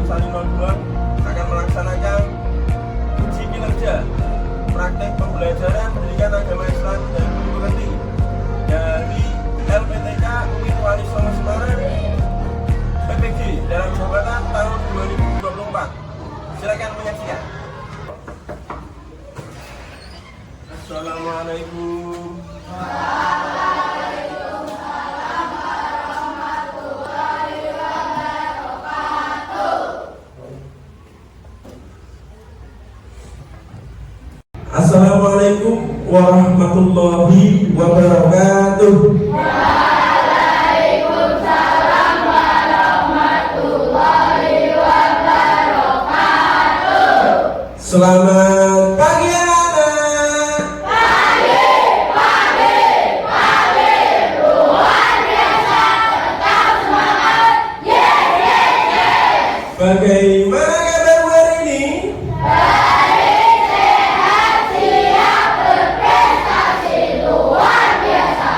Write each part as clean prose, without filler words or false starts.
Sani 02 akan melaksanakan uji kinerja praktek pembelajaran pendidikan agama Islam dan Mengerti dari LPTK UIN Wali Songo Semarang PPG dalam jabatan tahun 2024. Silakan menyaksikan. Assalamualaikum. Assalamualaikum warahmatullahi wabarakatuh. Waalaikumsalam warahmatullahi wabarakatuh. Selamat pagi anak. Pagi, luar biasa, tetap semangat. Yes, yes, yes. Bagaimana kabarmu hari ini? Baik, sehat, siap berprestasi luar biasa.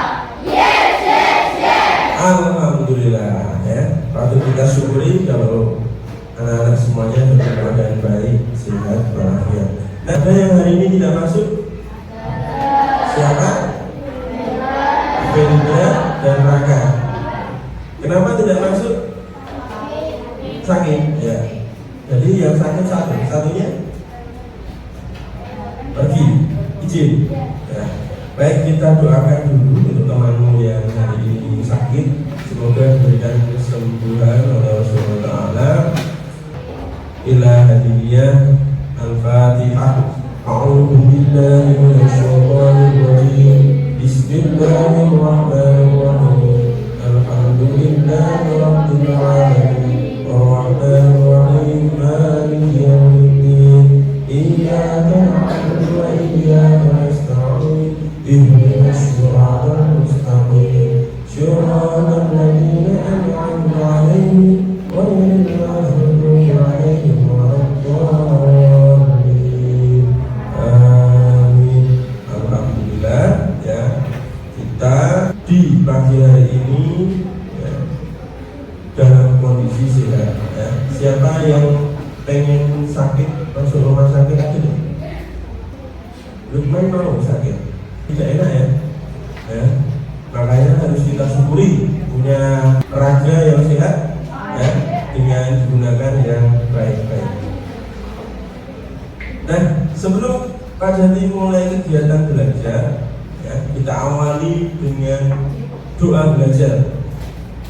Yes, yes, yes. Alhamdulillah ya. Patut kita syukuri kalau anak-anak semuanya dalam keadaan baik, sehat, walafiat. Ada yang hari ini tidak masuk? Siapa? Fendra dan Raka. Kenapa tidak masuk? Sakit ya. Jadi yang sakit satunya pergi, izin ya. Baik, kita doakan dulu untuk temanmu yang hari ini sakit, semoga diberikan kesembuhan oleh Allah Subhanahu wa taala. Ila hadiyah Al-Fatihah. A'udzu billahi minasyaitonir rajim. Bismillahirrahmanirrahim. Alhamdulillahi rabbil alamin. Arrahmanir rahim. Maliki yaumiddin. Iyyaka na'budu wa iyyaka nasta'in. Ihdinas siratal mustaqim. Shiratal ladzina an'amta 'alaihim ghairil maghdubi 'alaihim waladdallin. Amin. Alhamdulillah ya. Kita di pagi hari ini ya, dalam kondisi sehat ya. Siapa yang pengen sakit masuk rumah sakit aja deh. Lukman mau sakit, tidak enak ya. Ya. Makanya harus kita syukuri punya raga yang sehat ya, dengan digunakan yang baik-baik. Nah, sebelum Pak Jati mulai kegiatan belajar ya, kita awali dengan doa belajar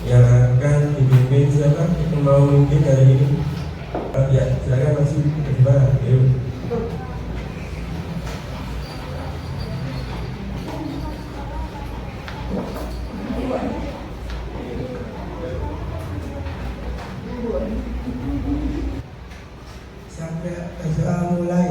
yang akan dipimpin siapa yang mau memimpin hari ini? Ya, silakan masih bagaimana? Yuk. Sampai aja mulai.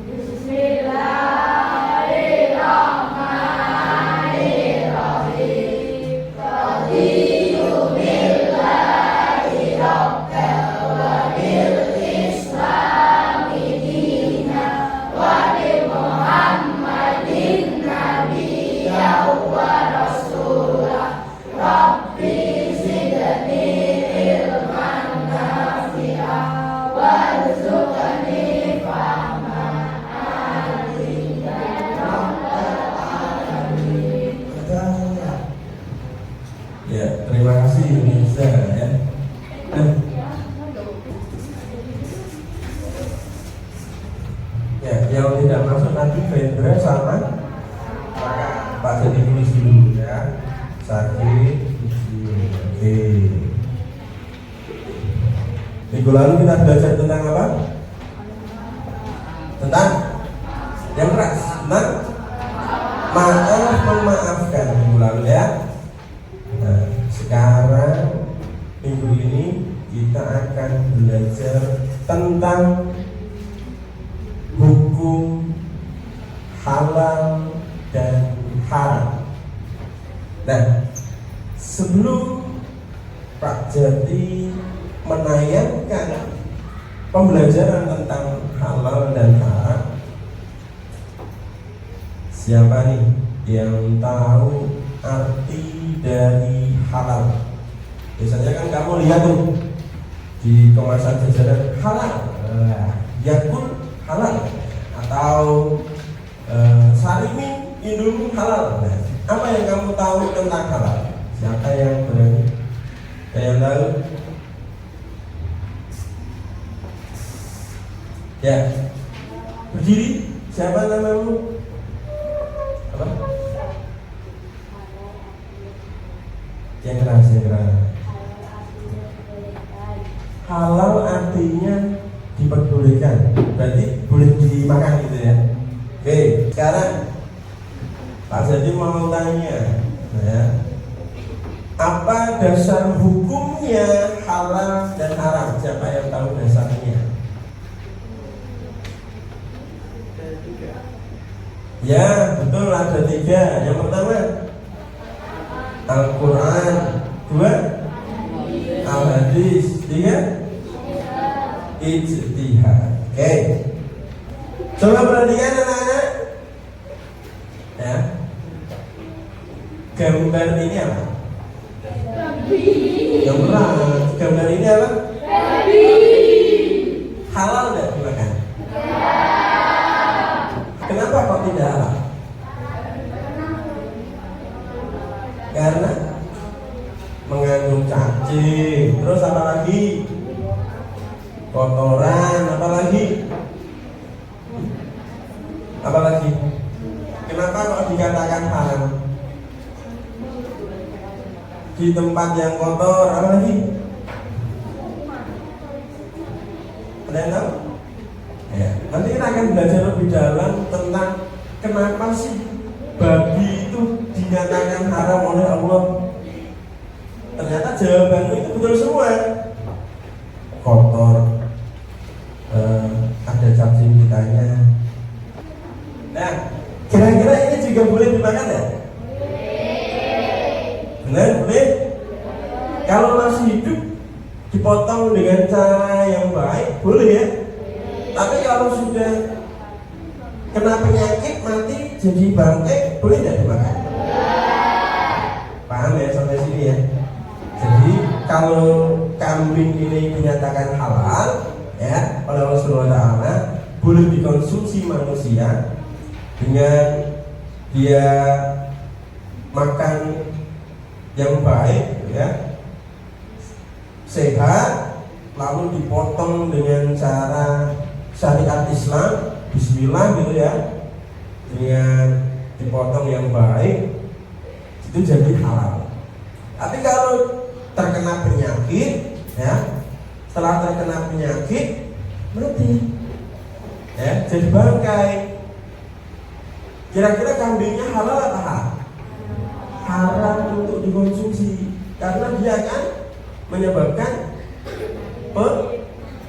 Bismillahirrahmanirrahim. Radiyu billahi rabbal wa bil islami dina wa bi Muhammadin nabiyya wa rasulah. Rabbi zidni ilman nafi'ah warzuqni fahman alim ya rabbal alamin. Ya, terima kasih Indonesia ya. Nah, ya, yang tidak masuk nanti Fendra sama Pak Jadi tulis dulu ya. Sakit, oke. Minggu lalu kita belajar tentang apa? Tentang yang keras, tentang maaf memaafkan minggu lalu ya. Nah, sekarang minggu ini kita akan belajar tentang hukum halal dan haram. Nah, sebelum Pak Jati menayangkan pembelajaran tentang halal dan haram, siapa nih yang tahu arti dari halal? Biasanya kan kamu lihat tuh di kemasan jajanan halal, Yakul halal, atau Sarimi Indomie halal. Nah, apa yang kamu tahu tentang halal? Siapa yang berani? Yang tahu? Ya, berdiri. Siapa namamu? Apa? Yang keras, yang keras. Halal artinya diperbolehkan, berarti boleh dimakan gitu ya. Oke, sekarang Pak Jadi mau tanya, ya, apa dasar hukumnya halal dan haram? Siapa yang tahu dasarnya? Ya, betul, ada 3. Yang pertama Al-Quran, 2 Al-Hadis, 3 Ijtihad. Oke, coba perhatikan anak-anak ya. Gambar ini apa? Yang benar, gambar ini apa? Halal nggak dimakan? Kenapa kok tidak halal? Karena mengandung cacing, terus apa lagi? Kotoran, apa lagi? Apa lagi? Kenapa kok dikatakan haram? Di tempat yang kotor, apa lagi? Ada yang tahu? Ya, nanti kita akan belajar lebih dalam tentang kenapa sih babi itu dinyatakan haram oleh Allah. Ternyata jawabannya itu betul semua. Kotor, ada cacing kitanya. Nah, kira-kira ini juga boleh dimakan ya? Benar, boleh. Kalau masih hidup dipotong dengan cara yang baik, boleh ya. Tapi kalau sudah kena penyakit mati jadi bangkai, boleh tidak dimakan? Paham ya sampai sini ya? Jadi kalau kambing ini dinyatakan halal ya oleh Allah Subhanahu wa taala, boleh dikonsumsi manusia dengan dia makan yang baik ya, sehat, lalu dipotong dengan cara syariat Islam, bismillah gitu ya, dengan dipotong yang baik, itu jadi halal. Tapi kalau terkena penyakit ya, setelah terkena penyakit mati ya, jadi bangkai. Kira-kira kambingnya halal atau haram? Haram untuk dikonsumsi karena dia akan menyebabkan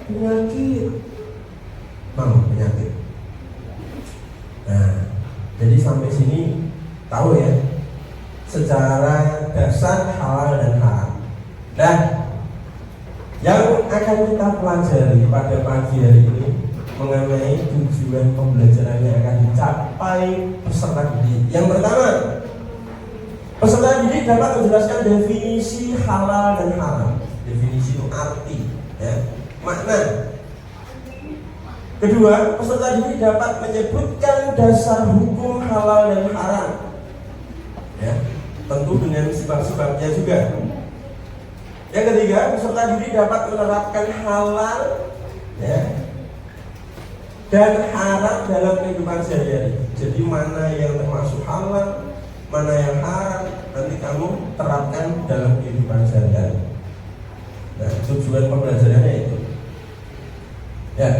penyakit. Mau penyakit. Nah, jadi sampai sini tahu ya secara dasar halal dan haram. Nah, yang akan kita pelajari pada pagi hari ini mengenai tujuan pembelajaran yang akan dicapai peserta didik. Yang pertama, peserta didik dapat menjelaskan definisi halal dan haram. Definisi itu arti, ya, makna. Kedua, peserta didik dapat menyebutkan dasar hukum halal dan haram, ya, tentu dengan sebab-sebabnya juga. Yang ketiga, peserta didik dapat menerapkan halal ya, dan haram dalam kehidupan sehari-hari. Jadi mana yang termasuk halal, mana yang haram, nanti kamu terapkan dalam kehidupan sehari-hari. Nah, tujuan pembelajarannya itu ya,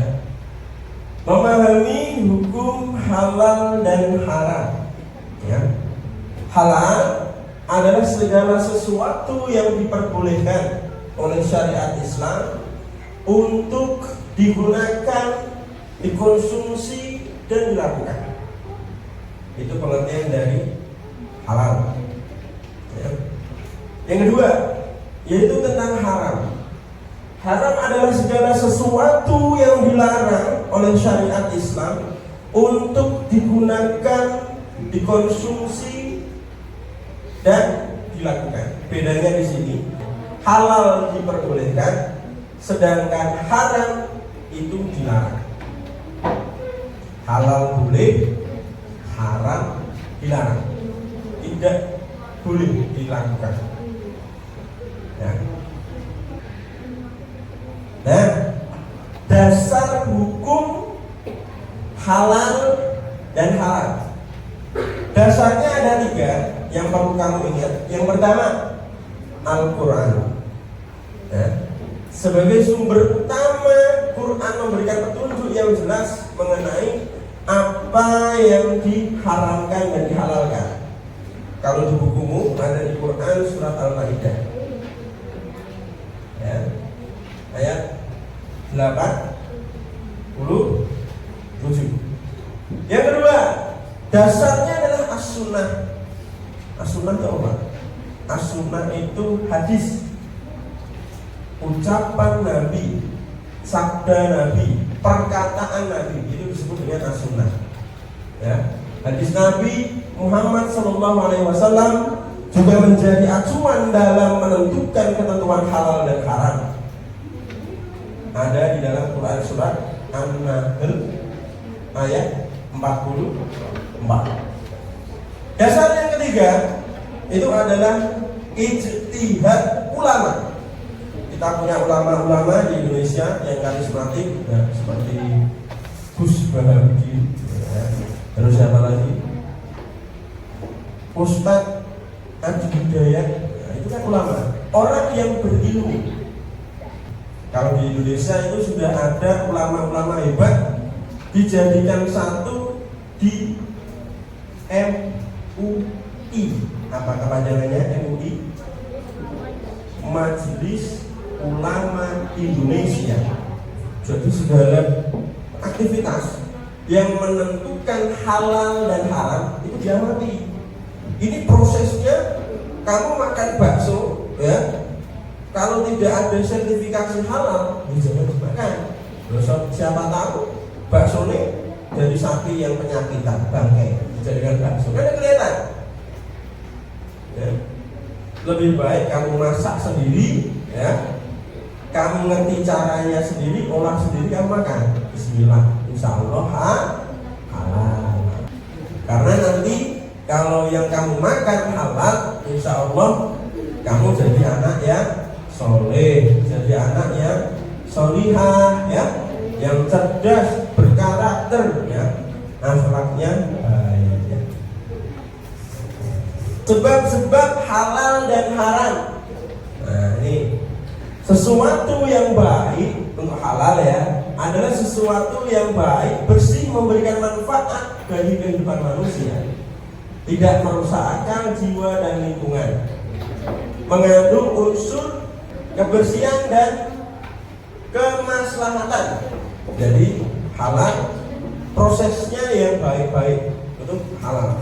memahami hukum halal dan haram ya. Halal adalah segala sesuatu yang diperbolehkan oleh syariat Islam untuk digunakan, dikonsumsi dan dilakukan. Itu pengertian dari halal ya. Yang kedua yaitu tentang haram. Haram adalah segala sesuatu yang dilarang oleh syariat Islam untuk digunakan, dikonsumsi dan dilakukan. Bedanya di sini, halal diperbolehkan, sedangkan haram itu dilarang. Halal boleh, haram dilarang, tidak boleh dilakukan. Ya. Nah, dasar hukum halal dan haram, dasarnya ada 3 yang perlu kamu ingat. Yang pertama, Al-Quran. Ya. Sebagai sumber utama, Quran memberikan petunjuk yang jelas mengenai apa yang diharamkan dan dihalalkan. Kalau di bukumu ada di Quran surat Al-Maidah, ya, ayat 87. Yang kedua, dasarnya adalah as-sunnah. As-sunnah itu apa? As-sunnah itu hadis, ucapan Nabi, sabda Nabi, perkataan Nabi, itu disebut dengan as-sunnah. Ya. Hadis Nabi Muhammad SAW juga menjadi acuan dalam menentukan ketentuan halal dan haram. Ada di dalam Quran surat An-Nahl ayat 44. Dasar yang ketiga itu adalah ijtihad ulama. Kita punya ulama-ulama di Indonesia yang karismatik, ya, seperti Gus Bahagia, ya. Terus siapa lagi? Ustadz Adi Hidayat, nah, itu kan ulama, orang yang berilmu. Kalau di Indonesia itu sudah ada ulama-ulama hebat dijadikan satu di MUI. Apa kepanjangannya MUI? Majelis Ulama Indonesia. Jadi segala aktivitas yang menentukan halal dan haram itu diamati. Ini prosesnya, kamu makan bakso, ya, kalau tidak ada sertifikasi halal, ya jangan dimakan. Siapa tahu bakso ini dari sapi yang penyakitan, bangkai, dijadikan bakso, kan kelihatan. Ya. Lebih baik kamu masak sendiri, ya, kamu ngerti caranya sendiri, olah sendiri, kamu makan. Bismillah, insya Allah halal. Karena nanti kalau yang kamu makan halal, insya Allah kamu jadi anak yang soleh, jadi anak yang solihah, ya, yang cerdas, berkarakter, ya, akhlaknya baik. Ya. Sebab-sebab halal dan haram. Nah, ini sesuatu yang baik untuk halal, ya, adalah sesuatu yang baik, bersih, memberikan manfaat bagi kehidupan manusia, tidak merusak akal, jiwa, dan lingkungan, mengandung unsur kebersihan dan kemaslahatan. Jadi halal, prosesnya yang baik-baik, itu halal.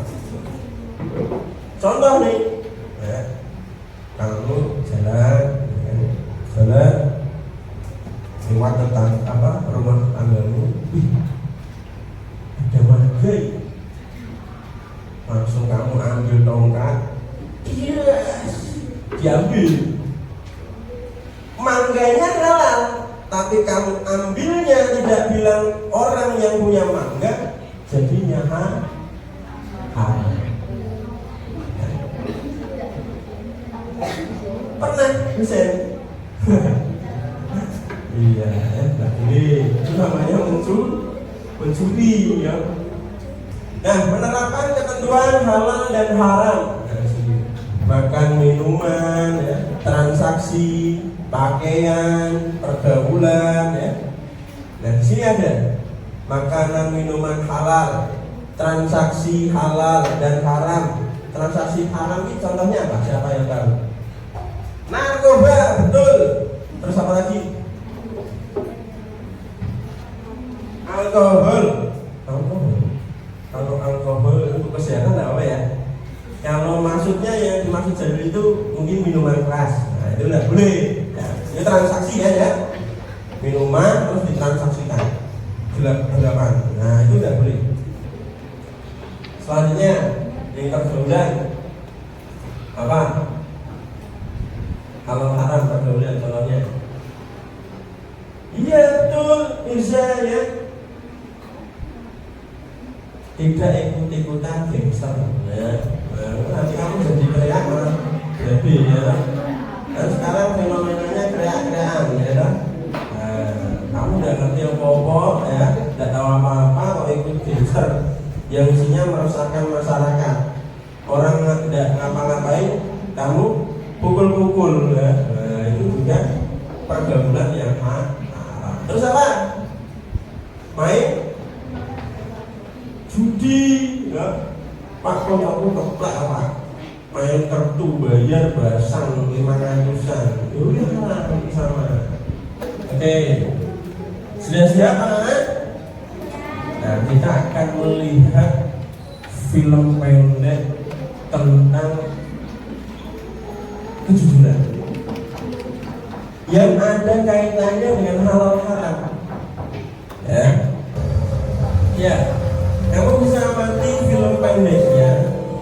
Contoh nih, ya, kamu jalan lewat rumah tanggamu, ada manggai, langsung kamu ambil tongkat, yes, diambil. Mangganya halal, tapi kamu ambilnya tidak bilang orang yang punya mangga, jadinya haram. Pernah Husen? Iya, nggak boleh. Itu namanya mencuri, ya. Nah, penerapan ketentuan halal dan haram, makan, minuman, ya, transaksi, pakaian, pergaulan, ya. Nah, di sini ada makanan, minuman halal, transaksi halal dan haram. Transaksi haram ini contohnya apa? Siapa yang tahu? Narkoba, betul. Terus apa lagi? Alkohol. Kalau alkohol untuk kesehatan tidak apa, ya. Kalau maksudnya yang dimaksud jadi itu mungkin minuman keras. Nah, itu tidak boleh. Ya, ini transaksi, ya. Minuman terus ditransaksikan. Gelap-gelapan. Nah, itu tidak boleh. Selanjutnya yang pergaulan apa? Halal haram pergaulan contohnya pemirsa ya, tidak ikut-ikutan gangster ya. Nanti kamu jadi kreak malah jadi ya. Dan sekarang fenomenanya kreak-kreakan ya kan. Kamu udah ngerti apa-apa ya, tidak tahu apa-apa kok ikut gangster yang isinya merusakkan masyarakat. Orang tidak ngapa-ngapain, kamu pukul-pukul ya. Itu juga pergaulan yang haram. Terus apa? Main judi ya. Pak kok aku keplak apa? Main kartu bayar basang 500-an. Itu haram sama. Oke. Sudah siap anak? Nah, kita akan melihat film pendek tentang kejujuran yang ada kaitannya dengan halal haram. Ya, kamu bisa amati film pendeknya,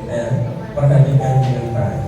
ya, perhatikan dengan baik.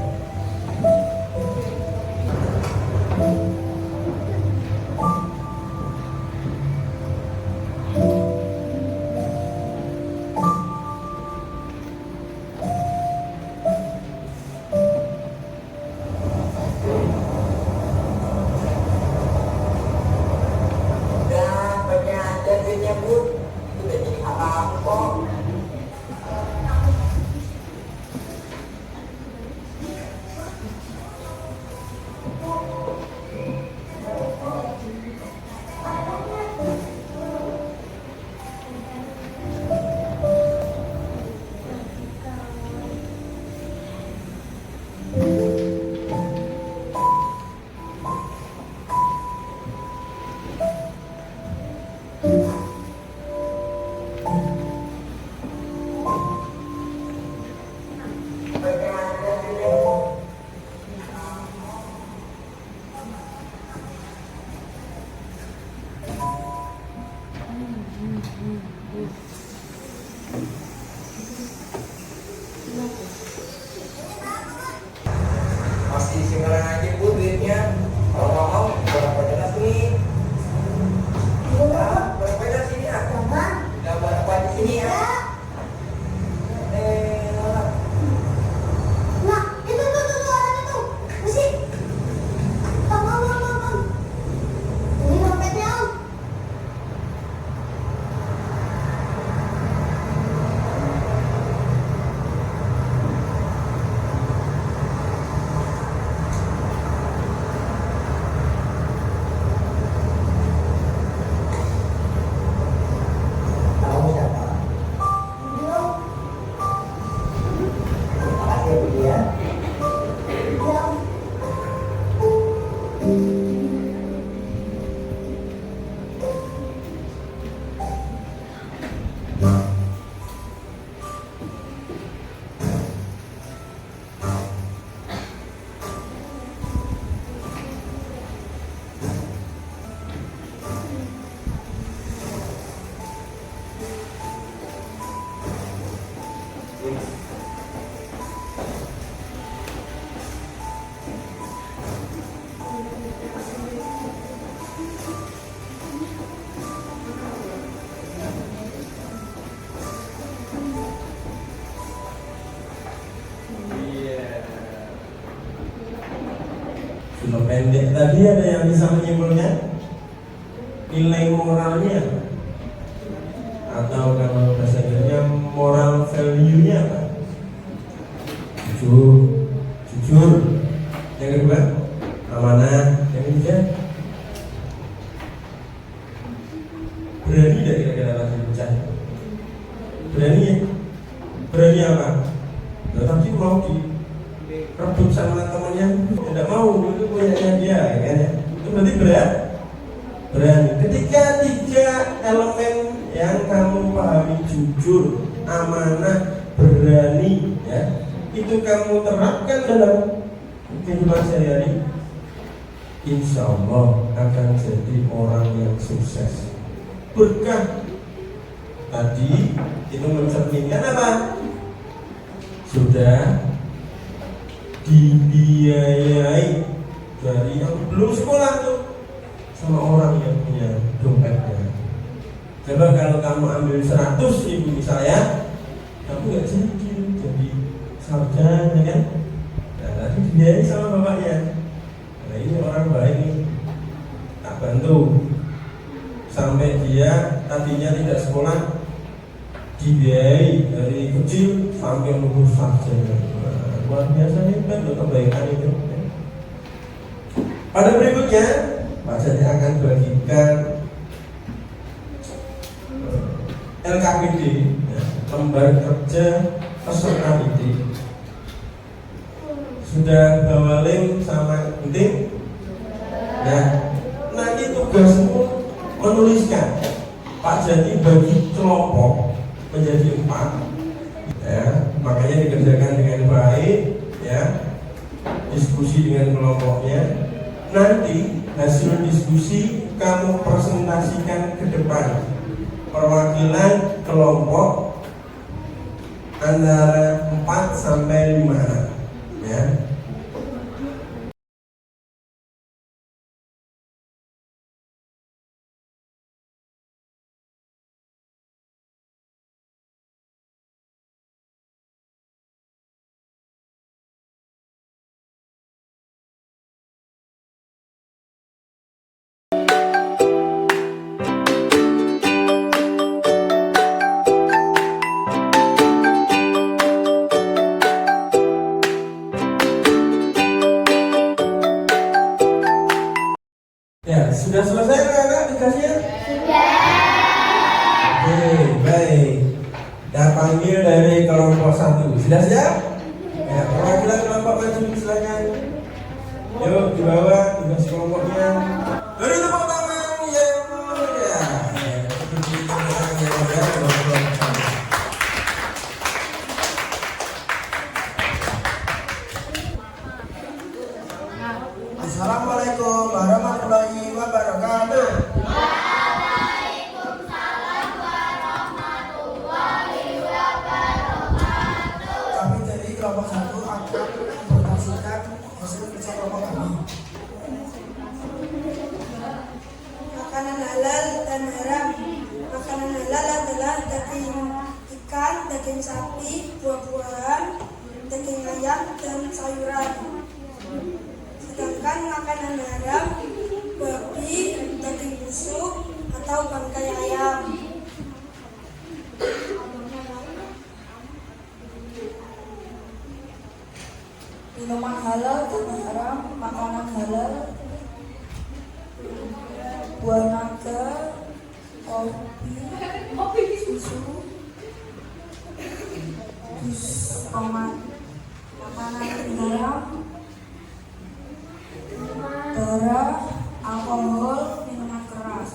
Masih sekarang aja bu duitnya. Kalau nggak mau berapa jelas nih? Ya, berapa jelas ini ya? Nggak berapa di sini ya? Nah, itu orang itu. Musik. Om. Ini dompetnya, Om. Tahu siapa? Ini, Om. Makasih bu ya. Iya, Om. Film pendek tadi ada yang bisa menyimpulkan nilai moralnya apa? Atau kalau bahasa Inggrisnya moral value-nya apa? Jujur. Yang kedua, amanah. Yang ketiga, berani dari kira-kira tadi pecah. Berani ya? Berani apa? Nah, tapi mau direbut sama temannya, tidak mau, itu punyanya dia, ya kan? Itu berarti berani. Ketika tiga elemen yang kamu pahami, jujur, amanah, berani, ya, itu kamu terapkan dalam kehidupan sehari-hari, insya Allah akan jadi orang yang sukses, berkah. Tadi itu mencerminkan apa? Sudah dibiayai dari yang belum sekolah tuh sama orang yang punya dompetnya. Coba kalau kamu ambil 100.000 misalnya, kamu nggak jadi sarjana kan? Nah, nanti dibiayai sama bapaknya. Nah ini orang baik nih, tak bantu sampai dia tadinya tidak sekolah, dibiayai dari kecil sampai lulus sarjana. Nah, luar biasa hebat loh kebaikan itu. Pada berikutnya, Pak Jati akan bagikan LKPD, ya, lembar kerja peserta didik. Sudah bawa lem sama gunting? Nah, nanti tugasmu menuliskan. Pak Jati bagi kelompok menjadi 4, ya, makanya dikerjakan dengan baik, ya, diskusi dengan kelompoknya. Nanti hasil diskusi kamu presentasikan ke depan. Perwakilan kelompok antara 4 sampai 5 anak, ya. Ya, sudah selesai anak-anak tugasnya? Oke, baik. Kita panggil dari kelompok 1. Sudah siap? Ya, perwakilan kelompok maju silakan. Yuk, di bawah tugas kelompoknya. Beri tepuk tangan yang mulia. Assalamualaikum warahmatullahi wabarakatuh. Kami dari kelompok 1 akan mempresentasikan hasil kerja kelompok kami. Makanan halal dan haram. Makanan halal adalah daging ikan, daging sapi, buah-buahan, daging ayam, dan sayuran. Sedangkan makanan haram, babi, daging busuk, atau bangkai ayam. Minuman halal dan haram. Makanan halal, buah naga, kopi, susu, jus tomat. Makanan haram, darah, alkohol, minuman keras.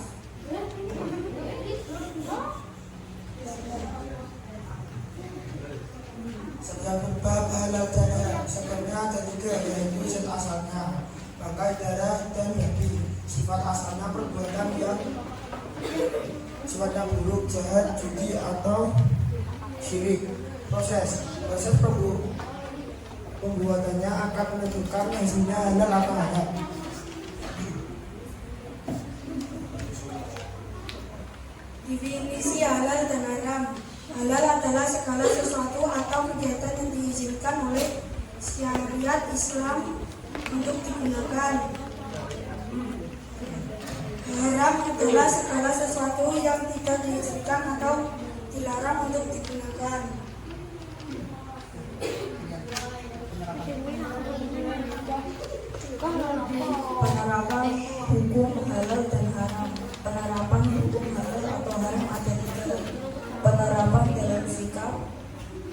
Sedangkan bab halal dan haram sebenarnya ada 3, yaitu zat asalnya, bangkai, darah, dan babi. Sifat asalnya perbuatan yang sifatnya buruk, jahat, judi, atau syirik. Proses pembuatannya akan menentukan hasilnya halal atau haram. Definisi halal dan haram. Halal adalah segala sesuatu atau kegiatan yang diizinkan oleh syariat Islam untuk digunakan. Haram adalah segala sesuatu yang tidak diizinkan atau dilarang untuk digunakan. Penerapan hukum halal dan haram. Penerapan hukum halal atau haram ada 3. Penerapan dalam sikap,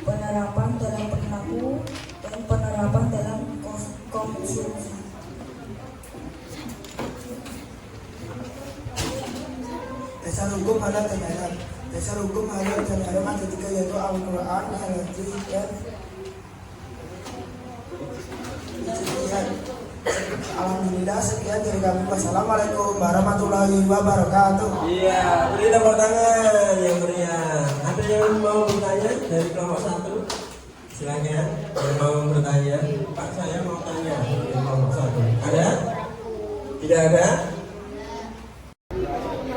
penerapan dalam perilaku, dan penerapan dalam konsumsi. Dasar hukum halal dan haram. Dasar hukum halal dan haram ada 3, yaitu Al-Quran, Al-Hadis, dan ijtihad. Alhamdulillah, sekian dari kami. Wassalamualaikum warahmatullahi wabarakatuh. Iya, beri tepuk tangan yang meriah. Ada yang mau bertanya dari kelompok 1? Silakan. Yang mau bertanya, Pak, saya mau tanya dari kelompok 1. Ada? Tidak ada?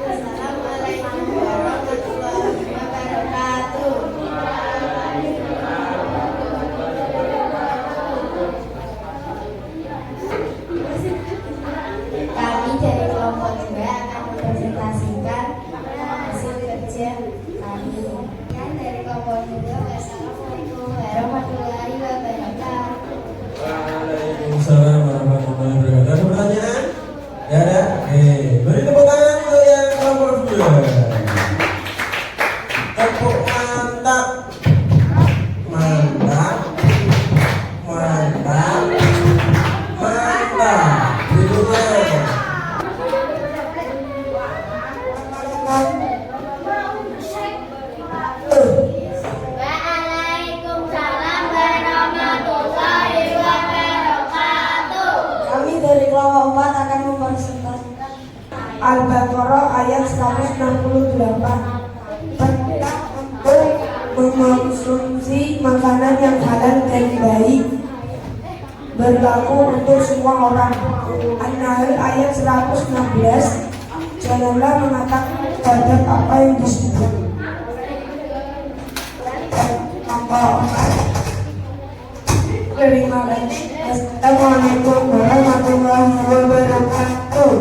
Assalamualaikum warahmatullahi Opat akan mempresentasikan Al-Baqarah ayat 168. Perintah untuk mengkonsumsi makanan yang halal dan baik berlaku untuk semua orang. An-Nahl ayat 116. Janganlah mengatakan terhadap apa yang disebut. Terima kasih. Assalamualaikum warahmatullahi wabarakatuh.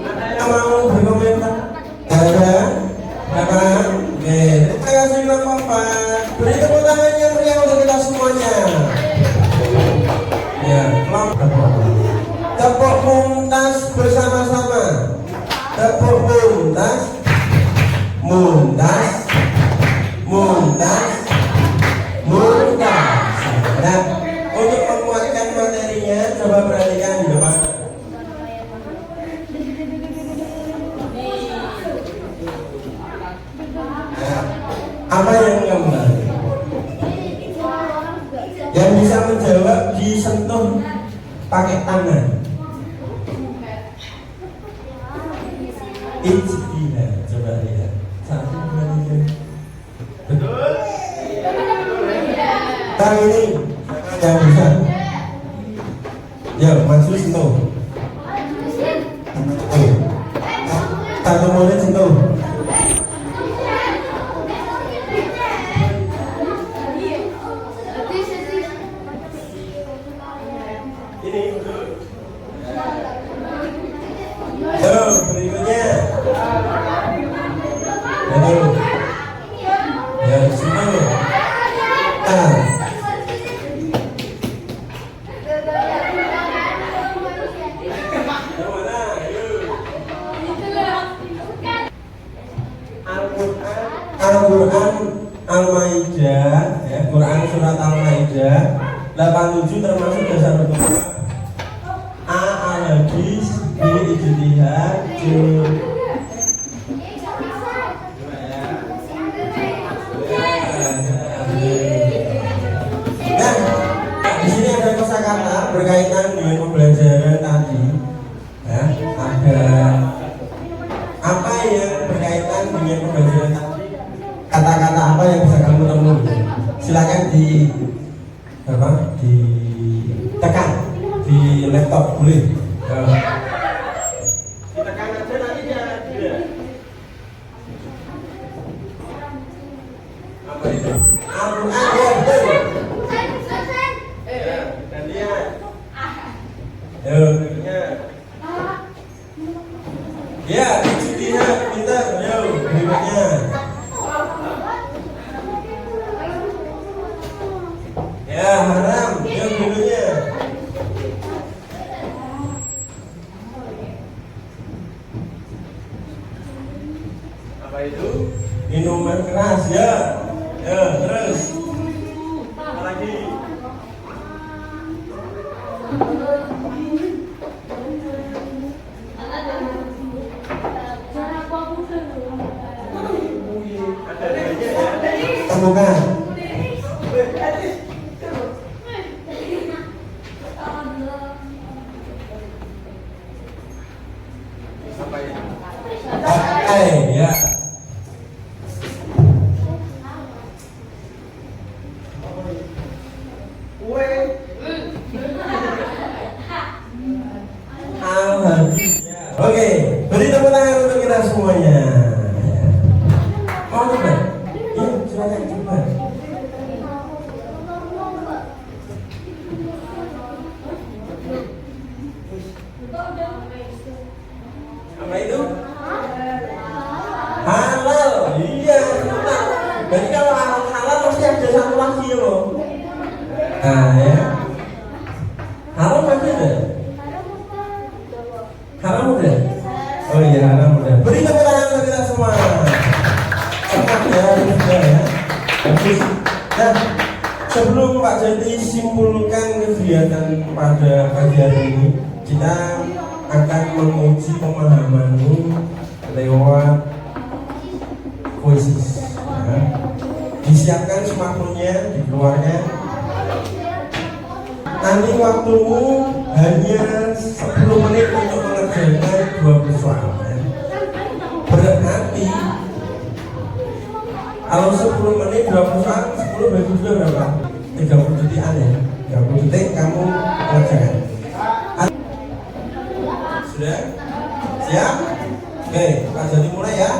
Ada yang mau berkomentar? Ada? Apa? Oke, terima kasih Bapak. Beri tepuk tangan yang meriah untuk kita semuanya. Ya, tepuk muntas bersama-sama. Tepuk muntas, muntas, muntas, muntas. Nah, untuk menguatkan materinya, coba perhatikan di depan. Apa yang kembali? Yang bisa menjawab disentuh pakai tangan. Ijtihad, coba lihat. 1, 2, 3. Betul. Tang ini yang bisa. Ya, maju sentuh. Satu murid sentuh. Berikutnya. Ya, sentuh. Al-Quran Al-Maidah, ya, Quran surat Al-Maidah 87 termasuk dasar hukum A. Al-Hadis, B. Ijtihad, C. Nah, di sini ada kosakata berkaitan dengan pembelajaran tadi. Ya, ada apa yang berkaitan dengan pembelajaran tadi? Kata-kata apa yang bisa kamu temui? Silakan ditekan di laptop, boleh. Ditekan aja nanti dia. Apa itu? Al-Quran, ya betul. Ya, gantian. Ya, berikutnya. Ya, ijtihad, pintar. Yo, berikutnya. Ya, haram. Yang dulunya. Apa itu? Minuman keras, ya. Ya, terus. Apa lagi? Ada aja ya. Temukan. Ya. Al-Hadis. Oke, beri tepuk tangan untuk kita semuanya. Mau coba? Ya, silakan coba. Apa itu? Halal. Iya, benar. Jadi kalau halal pasti ada satu lagi loh. Nah, ya. Haram apa ada? Haram udah? Oh iya, haram udah. Beri tepuk tangan untuk kita semua. Cepat ya, sudah ya. Bagus. Nah, sebelum Pak Jati simpulkan kegiatan pada pagi hari ini, kita akan menguji pemahamanmu lewat kuisis. Disiapkan smartphone-nya, dikeluarkan. nanti waktumu hanya 10 menit untuk mengerjakan 20 soal ya. Berarti kalau 10 menit 20 soal, 10 bagi 2 berapa? 30 detikan ya. 30 detik kamu mengerjakan. Sudah? Siap? Oke, Pak Jati mulai ya.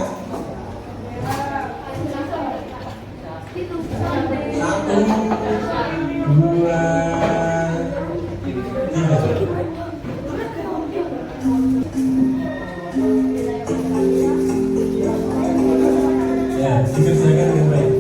1, 2, 3. Ya, dikerjakan dengan baik.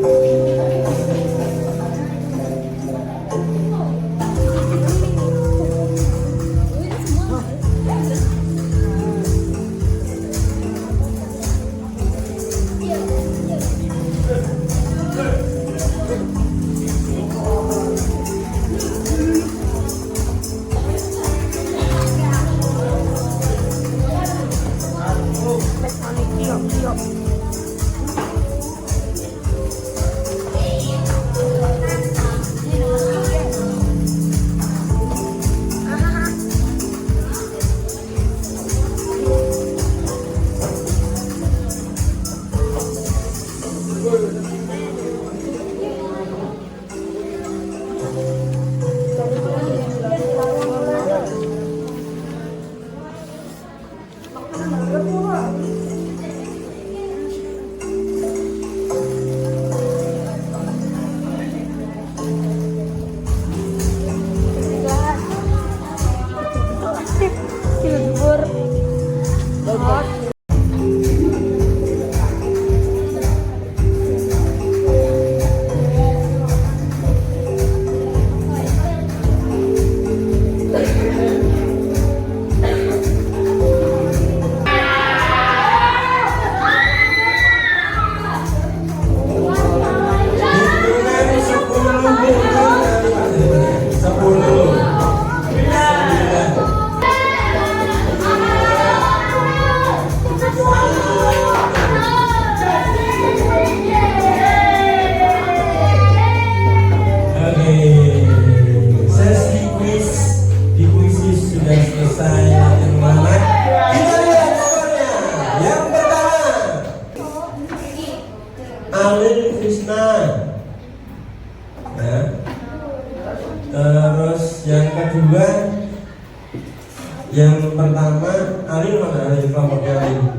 Yang pertama, Alin mana? Alin kelompoknya Alin.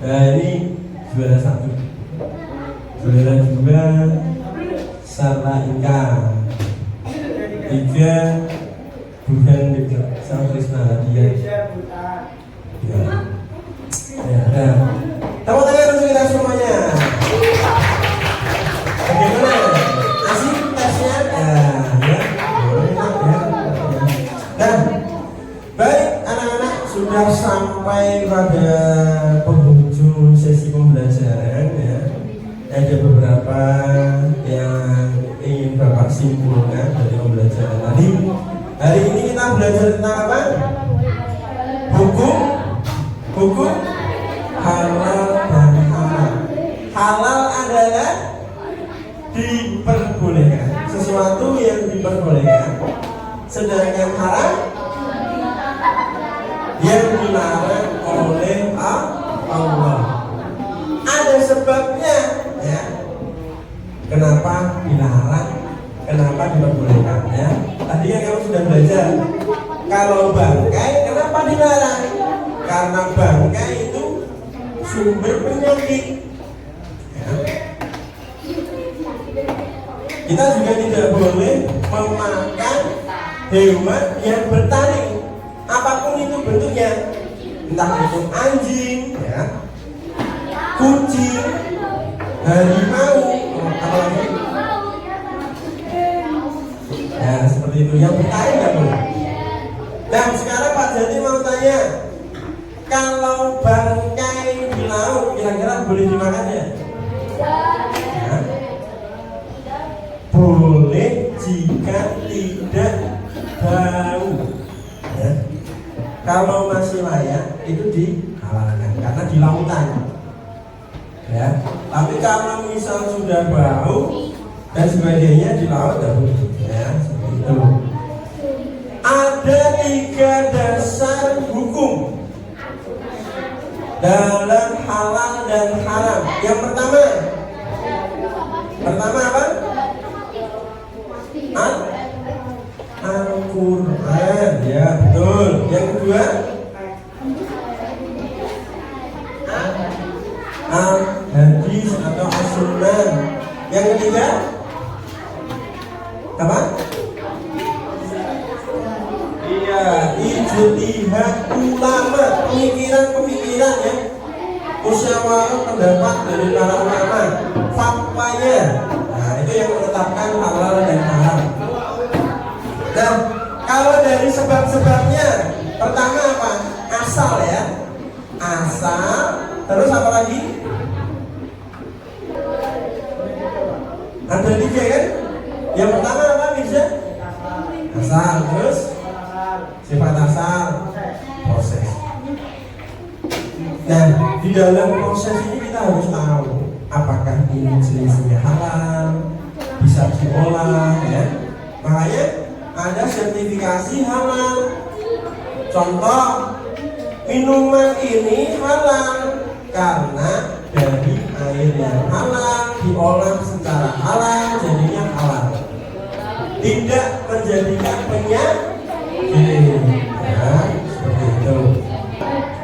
Nah ini juara 1. Juara 2 Sarla Inka. 3 Bukan Sang Krisna dia. Ya. Tepuk tangan untuk kita semuanya. Bagaimana? Asik tesnya? Ya. Dan baik anak-anak, sudah sampai pada penghujung sesi pembelajaran ya. Ada beberapa yang ingin Bapak simpulkan dari pembelajaran tadi. Hari ini kita belajar tentang apa? Hukum halal dan haram. Halal adalah diperbolehkan, sesuatu yang diperbolehkan. Sedangkan haram yang dilarang oleh Allah. Ada sebabnya ya. Kenapa dilarang? Kenapa diperbolehkan ya? Tadi kan kamu sudah belajar. Kalau bangkai kenapa dilarang? Karena bangkai itu sumber penyakit ya. Kita juga tidak boleh memakan hewan yang bertaring, apapun itu bentuknya, entah itu anjing, ya, kucing, harimau, apalagi, ya seperti itu. Yang bertaring nggak boleh. Dan sekarang Pak Jati mau tanya, kalau bangkai di laut kira-kira boleh dimakan ya? Ya. Boleh jika tidak bau ya. Kalau masih layak itu dihalalkan karena di lautan ya. Tapi kalau misal sudah bau dan sebagainya di laut tidak boleh ya, seperti itu. Ada 3 dasar hukum dalam halal dan haram. Yang pertama apa? Al-Quran, ya betul. Yang kedua Al-Hadis atau As-Sunnah. Yang ketiga apa? Iya, ijtihad ulama, pemikiran ya, musyawarah pendapat dari para ulama, fatwanya. Nah, itu yang menetapkan halal dan haram. Nah, kalau dari sebab-sebabnya, pertama apa? Asal ya, asal. Terus apa lagi? Ada 3 kan? Yang pertama apa bisa? Asal, terus sifat asal, proses. Nah, di dalam proses ini kita harus tahu apakah ini jenisnya halal, bisa diolah, ya. Makanya ada sertifikasi halal. Contoh, minuman ini halal karena dari air yang halal, diolah secara halal, jadinya halal. Tidak menjadikan penyakit. Nah, seperti itu.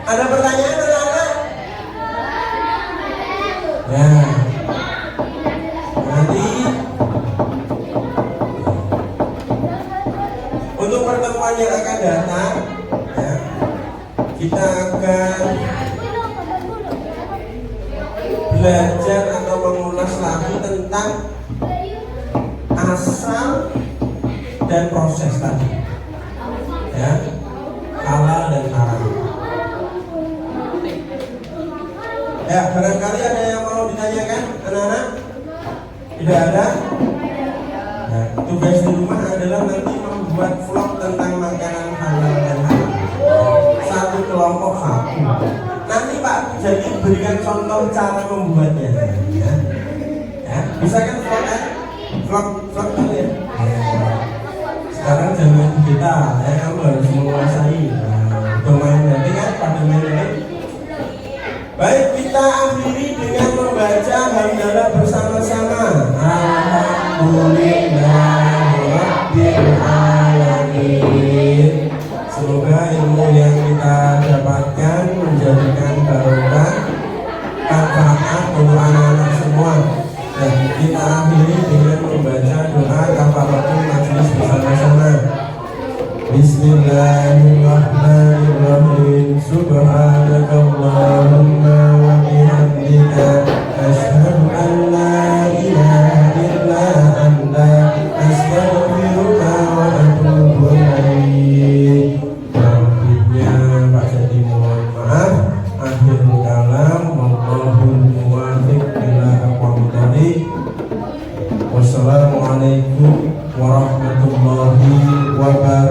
Ada pertanyaan anak-anak? Nah, nanti untuk pertemuan yang akan datang, ya, kita akan belajar atau mengulas lagi tentang asal dan proses tadi, ya, halal dan haram. Ya, barangkali ada yang mau ditanyakan, anak-anak? Tidak ada? Nah, tugas di rumah adalah nanti membuat vlog tentang makanan halal dan haram. Satu kelompok satu. Nanti Pak jadi berikan contoh cara membuatnya. Ya, ya. Bisa kan vlog kan? Vlog dulu ya. Sekarang zaman digital, ya, kamu harus menguasai. Domain nanti kan pada main nanti. Baik, kita akhiri dengan membaca hamdalah bersama-sama. Alhamdulillahirabbil alamin. Semoga ilmu yang kita dapatkan menjadikan barokah, manfaat untuk anak-anak semua. Dan kita akhiri dengan membaca doa kafaratul majelis bersama-sama. Bismillahirrahmanirrahim. Subhanakallahumma wa bihamdika asyhadu an la ilaha illa anta astaghfiruka wa atubu ilaik. Maafnya Pak Jadi mohon maaf. Akhir kalam, wallahul muwaffiq ila aqwamit thoriq. Wassalamualaikum warahmatullahi wabarakatuh.